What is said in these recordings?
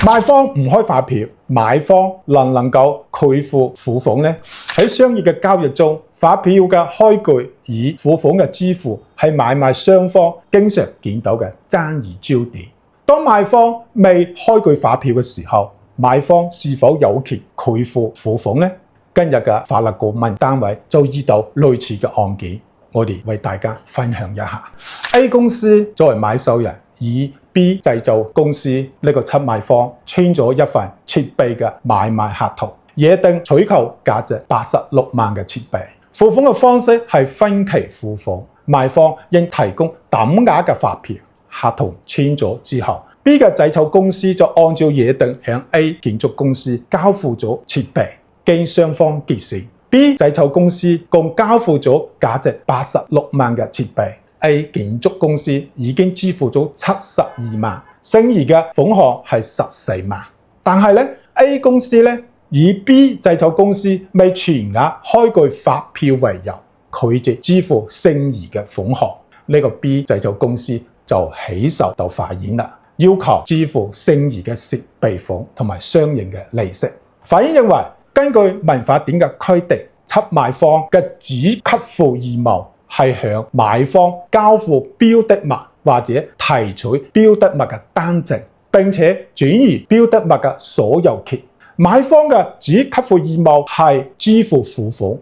賣方唔開發票，買方能唔能夠拒付付款呢？喺商業嘅交易中，發票嘅開具與付款嘅支付係買賣雙方經常見到嘅爭議焦點。當賣方未開具發票嘅時候，買方是否有權拒付付款呢？今日嘅法律顧問單位就遇到類似嘅案件，我哋為大家分享一下。A 公司作為買受人，以 B 製造公司呢個出賣方簽咗一份設備嘅買賣合同，約定採購價值86萬嘅設備。付款嘅方式係分期付款，賣方應提供等額嘅發票。合同簽咗之後， B 嘅製造公司就按照約定向 A 建築公司交付咗設備，經雙方結算。B 製造公司共交付咗價值86萬嘅設備。A 建築公司已經支付咗72萬，剩餘嘅款項係14萬。但係咧 ，A 公司咧以 B 製造公司未全額開具發票為由，拒絕支付剩餘嘅款項。呢個 B 製造公司就起訴到法院啦，要求支付剩餘嘅設備款同埋相應嘅利息。法院認為，根據民法典嘅規定，出賣方嘅只給付義務係向買方交付標的物或者提取標的物嘅單證，並且轉移標的物嘅所有權。買方嘅只給付義務係支付付款，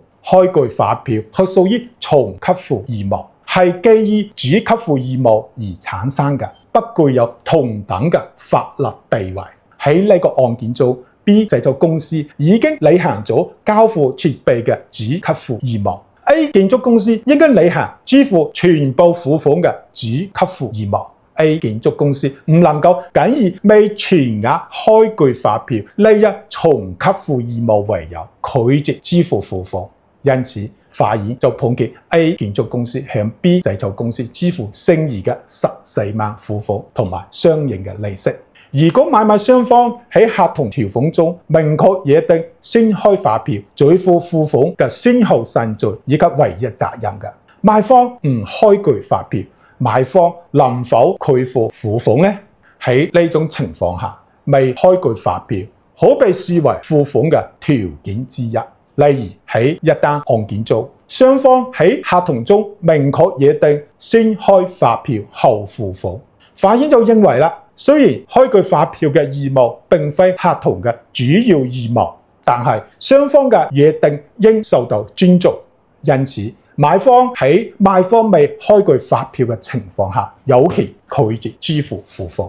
開具發票係屬於從給付義務，係基於只給付義務而產生嘅，不具有同等嘅法律地位。喺呢個案件中， B 製造公司已經履行咗交付設備嘅只給付義務。A 建築公司應該履行支付全部付款嘅只給付義務。A 建築公司唔能夠僅以未全額開具發票呢一從給付義務為由拒絕支付付款，因此法院就判決 A 建築公司向 B 製造公司支付剩餘嘅14萬付款同埋相應嘅利息。如果買賣雙方喺合同條款中明確約定先開發票再付付款嘅先後順序以及唯一責任嘅，賣方唔開具發票，買方能否拒付付款呢？喺呢種情況下，未開具發票可被視為付款嘅條件之一。例如喺一單案件中，雙方喺合同中明確約定先開發票後付款，法院就認為啦，雖然開具發票嘅義務並非合同嘅主要義務，但係雙方嘅約定應受到尊重，因此買方喺賣方未開具發票嘅情況下，有權拒絕支付付款。